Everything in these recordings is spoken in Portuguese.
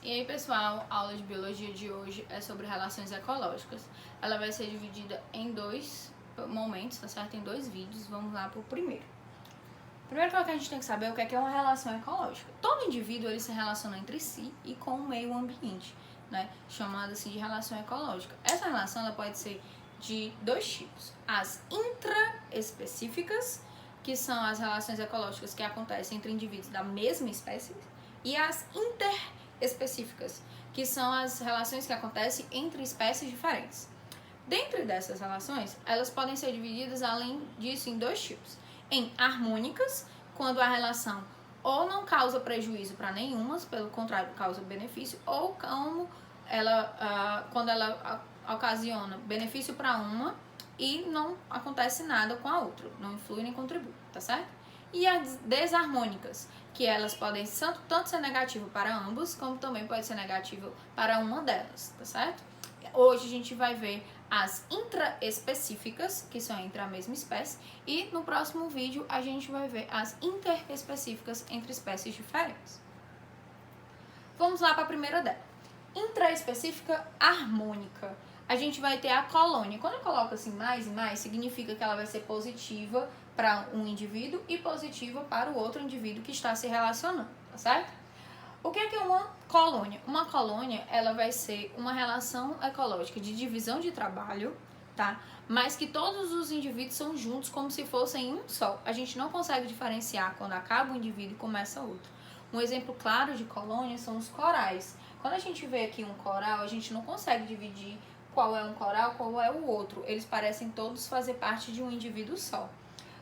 E aí, pessoal, a aula de biologia de hoje é sobre relações ecológicas. Ela vai ser dividida em dois momentos, tá certo? Em dois vídeos. Vamos lá pro primeiro. Primeiro que a gente tem que saber o que é uma relação ecológica. Todo indivíduo ele se relaciona entre si e com o meio ambiente, né? Chamada assim de relação ecológica. Essa relação ela pode ser de dois tipos: as intraespecíficas, que são as relações ecológicas que acontecem entre indivíduos da mesma espécie, e as interespecíficas, que são as relações que acontecem entre espécies diferentes. Dentro dessas relações, elas podem ser divididas, além disso, em dois tipos: em harmônicas, quando a relação ou não causa prejuízo para nenhuma, pelo contrário, causa benefício, ou como quando ela ocasiona benefício para uma e não acontece nada com a outra, não influi nem contribui, tá certo? E as desarmônicas, que elas podem tanto ser negativo para ambos, como também pode ser negativo para uma delas, tá certo? Hoje a gente vai ver as intraespecíficas, que são entre a mesma espécie, e no próximo vídeo a gente vai ver as interespecíficas entre espécies diferentes. Vamos lá para a primeira dela. Intraespecífica harmônica. A gente vai ter a colônia. Quando eu coloco assim mais e mais, significa que ela vai ser positiva para um indivíduo e positiva para o outro indivíduo que está se relacionando, tá certo? O que é uma colônia? Uma colônia, ela vai ser uma relação ecológica de divisão de trabalho, tá? Mas que todos os indivíduos são juntos como se fossem um só. A gente não consegue diferenciar quando acaba um indivíduo e começa outro. Um exemplo claro de colônia são os corais. Quando a gente vê aqui um coral, a gente não consegue dividir qual é um coral, qual é o outro. Eles parecem todos fazer parte de um indivíduo só.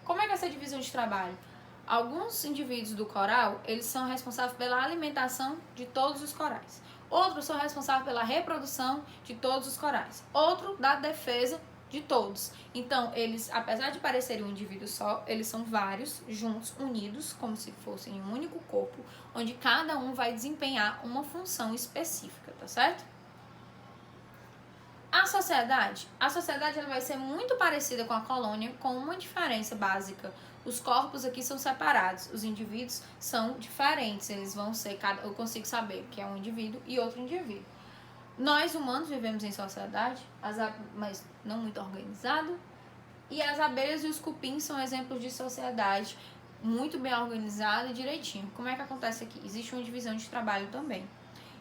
Como é que é essa divisão de trabalho? Alguns indivíduos do coral, eles são responsáveis pela alimentação de todos os corais. Outros são responsáveis pela reprodução de todos os corais. Outro da defesa de todos. Então, eles, apesar de parecerem um indivíduo só, eles são vários, juntos, unidos, como se fossem um único corpo, onde cada um vai desempenhar uma função específica, tá certo? A sociedade ela vai ser muito parecida com a colônia, com uma diferença básica. Os corpos aqui são separados, os indivíduos são diferentes, eles vão ser, eu consigo saber que é um indivíduo e outro indivíduo. Nós humanos vivemos em sociedade, mas não muito organizado, e as abelhas e os cupins são exemplos de sociedade muito bem organizada e direitinho. Como é que acontece aqui? Existe uma divisão de trabalho também.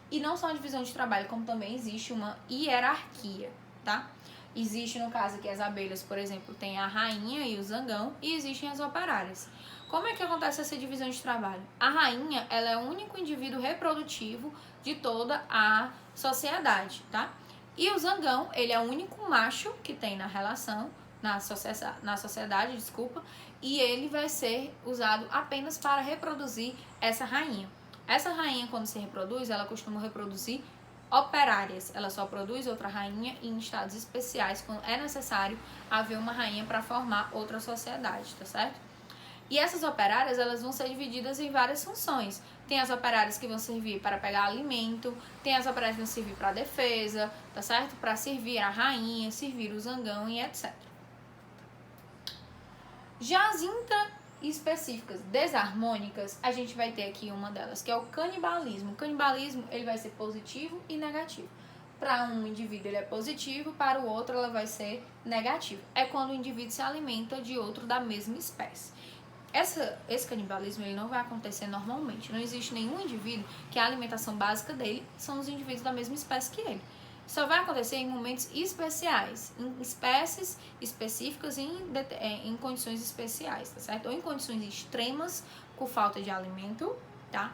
E não só a divisão de trabalho, como também existe uma hierarquia, tá? Existe, no caso aqui, as abelhas, por exemplo, tem a rainha e o zangão, e existem as operárias. Como é que acontece essa divisão de trabalho? A rainha, ela é o único indivíduo reprodutivo de toda a sociedade, tá? E o zangão, ele é o único macho que tem na relação, na sociedade, e ele vai ser usado apenas para reproduzir essa rainha. Essa rainha, quando se reproduz, ela costuma reproduzir operárias. Ela só produz outra rainha em estados especiais, quando é necessário haver uma rainha para formar outra sociedade, tá certo? E essas operárias, elas vão ser divididas em várias funções. Tem as operárias que vão servir para pegar alimento, tem as operárias que vão servir para defesa, tá certo? Para servir a rainha, servir o zangão e etc. Já as específicas desarmônicas, a gente vai ter aqui uma delas, que é o canibalismo. O canibalismo, ele vai ser positivo e negativo. Para um indivíduo ele é positivo, para o outro ela vai ser negativo. É quando o indivíduo se alimenta de outro da mesma espécie. Esse canibalismo ele não vai acontecer normalmente. Não existe nenhum indivíduo que a alimentação básica dele são os indivíduos da mesma espécie que ele. Só vai acontecer em momentos especiais, em espécies específicas e em condições especiais, tá certo? Ou em condições extremas, com falta de alimento, tá?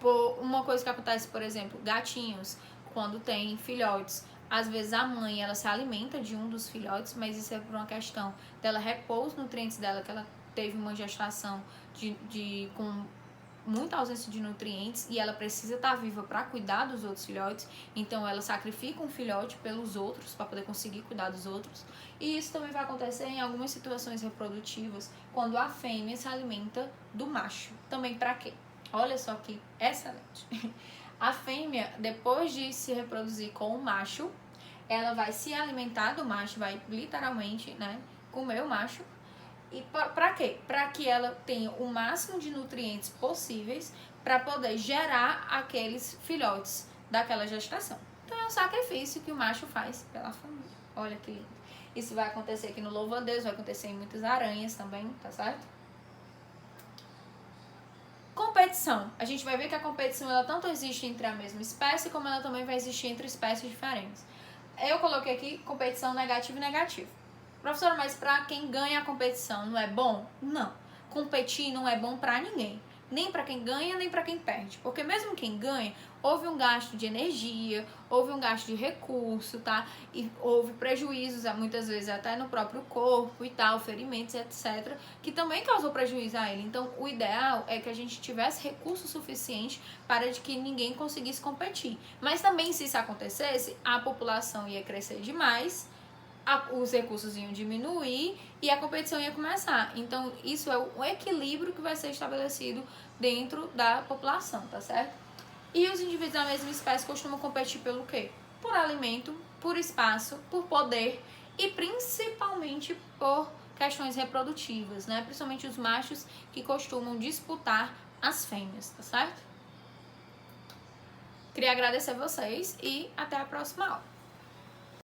Por uma coisa que acontece, por exemplo, gatinhos, quando tem filhotes, às vezes a mãe, ela se alimenta de um dos filhotes, mas isso é por uma questão dela repor os nutrientes dela, que ela teve uma gestação com muita ausência de nutrientes e ela precisa estar viva para cuidar dos outros filhotes, então ela sacrifica um filhote pelos outros para poder conseguir cuidar dos outros. E isso também vai acontecer em algumas situações reprodutivas, quando a fêmea se alimenta do macho. Também para quê? Olha só que excelente. A fêmea, depois de se reproduzir com o macho, ela vai se alimentar do macho, vai literalmente, né, comer o macho. E para quê? Para que ela tenha o máximo de nutrientes possíveis para poder gerar aqueles filhotes daquela gestação. Então é um sacrifício que o macho faz pela família. Olha que lindo. Isso vai acontecer aqui no Louva a Deus, vai acontecer em muitas aranhas também, tá certo? Competição. A gente vai ver que a competição ela tanto existe entre a mesma espécie, como ela também vai existir entre espécies diferentes. Eu coloquei aqui competição negativa e negativa. Professora, mas para quem ganha a competição não é bom? Não. Competir não é bom para ninguém. Nem para quem ganha, nem para quem perde. Porque mesmo quem ganha, houve um gasto de energia, houve um gasto de recurso, tá? E houve prejuízos, muitas vezes até no próprio corpo e tal, ferimentos, etc. Que também causou prejuízo a ele. Então, o ideal é que a gente tivesse recurso suficiente para que ninguém conseguisse competir. Mas também, se isso acontecesse, a população ia crescer demais, os recursos iam diminuir e a competição ia começar. Então, isso é o equilíbrio que vai ser estabelecido dentro da população, tá certo? E os indivíduos da mesma espécie costumam competir pelo quê? Por alimento, por espaço, por poder e principalmente por questões reprodutivas, né? Principalmente os machos que costumam disputar as fêmeas, tá certo? Queria agradecer a vocês e até a próxima aula.